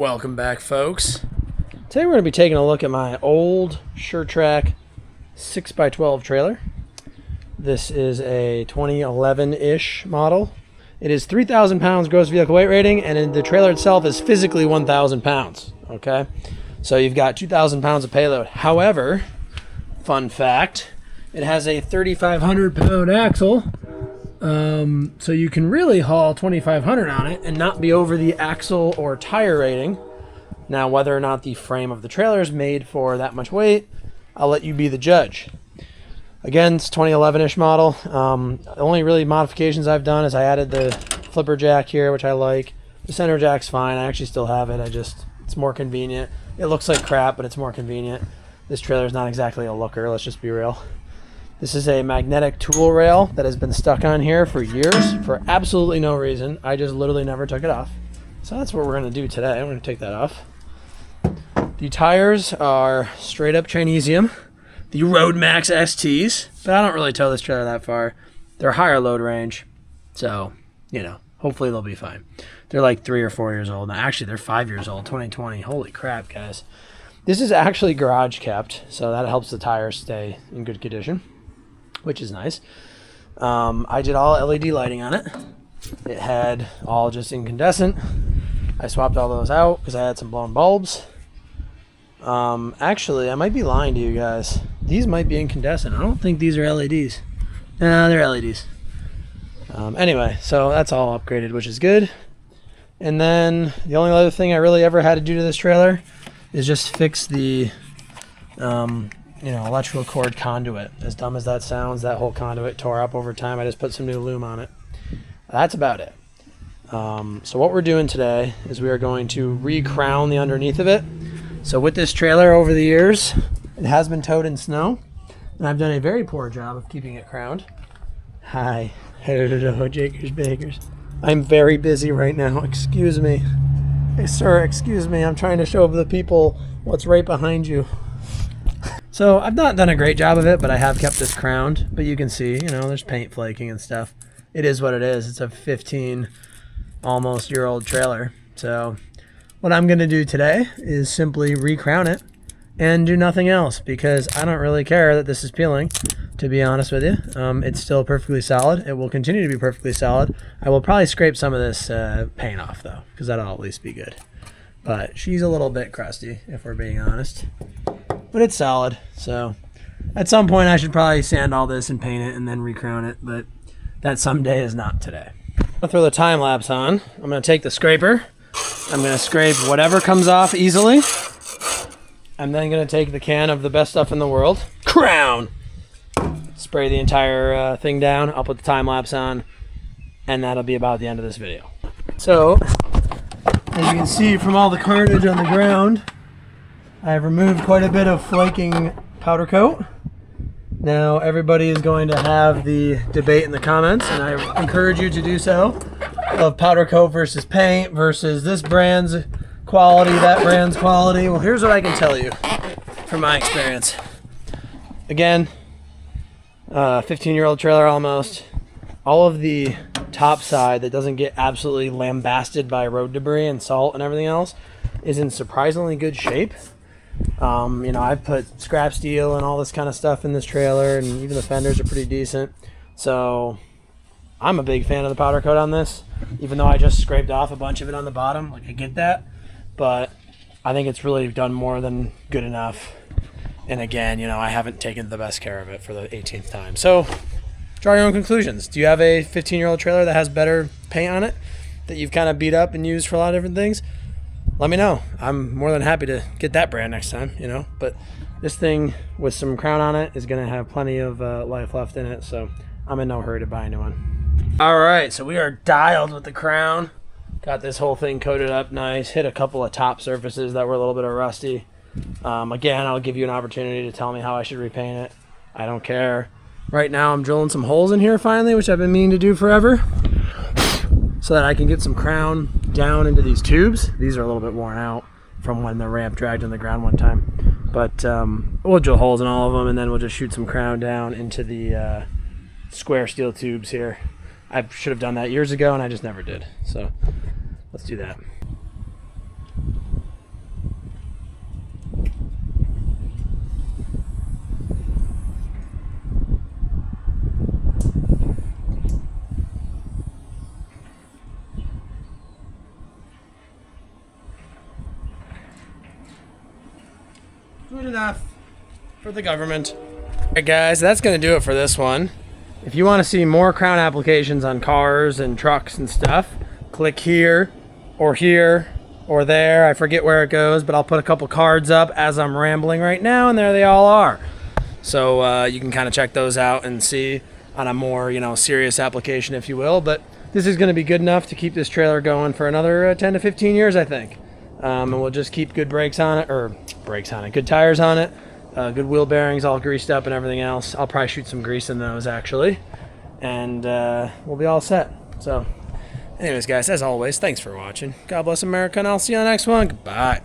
Welcome back, folks. Today we're going to be taking a look at my old Suretrac 6x12 trailer. This is a 2011-ish model. It is 3,000 pounds gross vehicle weight rating, and the trailer itself is physically 1,000 pounds. Okay, so you've got 2,000 pounds of payload. However, fun fact, it has a 3,500 pound axle. So you can really haul 2,500 on it and not be over the axle or tire rating. Now, whether or not the frame of the trailer is made for that much weight, I'll let you be the judge. Again, it's 2011-ish model. The only really modifications I've done is I added the flipper jack here, which I like. The center jack's fine. I actually still have it. It's more convenient. It looks like crap, but it's more convenient. This trailer's not exactly a looker, let's just be real. This is a magnetic tool rail that has been stuck on here for years for absolutely no reason. I just literally never took it off. So that's what we're going to do today. I'm going to take that off. The tires are straight up Chinesium. The Road Max STs, but I don't really tow this trailer that far. They're higher load range, so, you know, hopefully they'll be fine. They're like 3 or 4 years old. Now, actually, they're 5 years old, 2020. Holy crap, guys. This is actually garage kept, so that helps the tires stay in good condition, which is nice. I did all LED lighting on it. It had all just incandescent. I swapped all those out because I had some blown bulbs. Actually, I might be lying to you guys. These might be incandescent. I don't think these are LEDs. No, they're LEDs. Anyway, so that's all upgraded, which is good. And then the only other thing I really ever had to do to this trailer is just fix the electrical cord conduit. As dumb as that sounds, that whole conduit tore up over time. I just put some new loom on it. That's about it. So what we're doing today is we are going to re-crown the underneath of it. So with this trailer over the years, it has been towed in snow, and I've done a very poor job of keeping it crowned. Hi. Hello, Jakers Bakers. I'm very busy right now. Excuse me. Hey, sir, excuse me. I'm trying to show the people what's right behind you. So I've not done a great job of it, but I have kept this crowned. But you can see, there's paint flaking and stuff. It is what it is. It's a 15 almost year old trailer. So what I'm going to do today is simply re-crown it and do nothing else because I don't really care that this is peeling, to be honest with you. It's still perfectly solid. It will continue to be perfectly solid. I will probably scrape some of this paint off though, because that'll at least be good. But she's a little bit crusty, if we're being honest. But it's solid, so at some point I should probably sand all this and paint it and then re-crown it, but that someday is not today. I'll throw the time lapse on. I'm going to take the scraper. I'm going to scrape whatever comes off easily. I'm then going to take the can of the best stuff in the world, Krown. Spray the entire thing down. I'll put the time lapse on, and that'll be about the end of this video. So, as you can see from all the carnage on the ground, I've removed quite a bit of flaking powder coat. Now everybody is going to have the debate in the comments, and I encourage you to do so, of powder coat versus paint versus this brand's quality, that brand's quality. Well, here's what I can tell you from my experience. Again, 15-year-old trailer almost. All of the top side that doesn't get absolutely lambasted by road debris and salt and everything else is in surprisingly good shape. I've put scrap steel and all this kind of stuff in this trailer, and even the fenders are pretty decent. So I'm a big fan of the powder coat on this, even though I just scraped off a bunch of it on the bottom. Like, I get that, but I think it's really done more than good enough. And again, I haven't taken the best care of it for the 18th time. So draw your own conclusions. Do you have a 15-year-old trailer that has better paint on it that you've kind of beat up and used for a lot of different things? Let me know. I'm more than happy to get that brand next time, But this thing with some Krown on it is going to have plenty of life left in it, so I'm in no hurry to buy a new one. All right, so we are dialed with the Krown. Got this whole thing coated up nice. Hit a couple of top surfaces that were a little bit of rusty. Again, I'll give you an opportunity to tell me how I should repaint it. I don't care. Right now I'm drilling some holes in here finally, which I've been meaning to do forever, so that I can get some Krown down into these tubes. These are a little bit worn out from when the ramp dragged on the ground one time. But we'll drill holes in all of them, and then we'll just shoot some Krown down into the square steel tubes here. I should have done that years ago, and I just never did. So let's do that. Good enough for the government. All right, guys, that's going to do it for this one. If you want to see more Krown applications on cars and trucks and stuff, click here or there. I forget where it goes, but I'll put a couple cards up as I'm rambling right now, and there they all are. So you can kind of check those out and see on a more, serious application, if you will. But this is going to be good enough to keep this trailer going for another 10 to 15 years, I think. And we'll just keep good good tires on it, good wheel bearings all greased up and everything else. I'll probably shoot some grease in those, actually. And we'll be all set. So anyways, guys, as always, thanks for watching. God bless America, and I'll see you on the next one. Goodbye.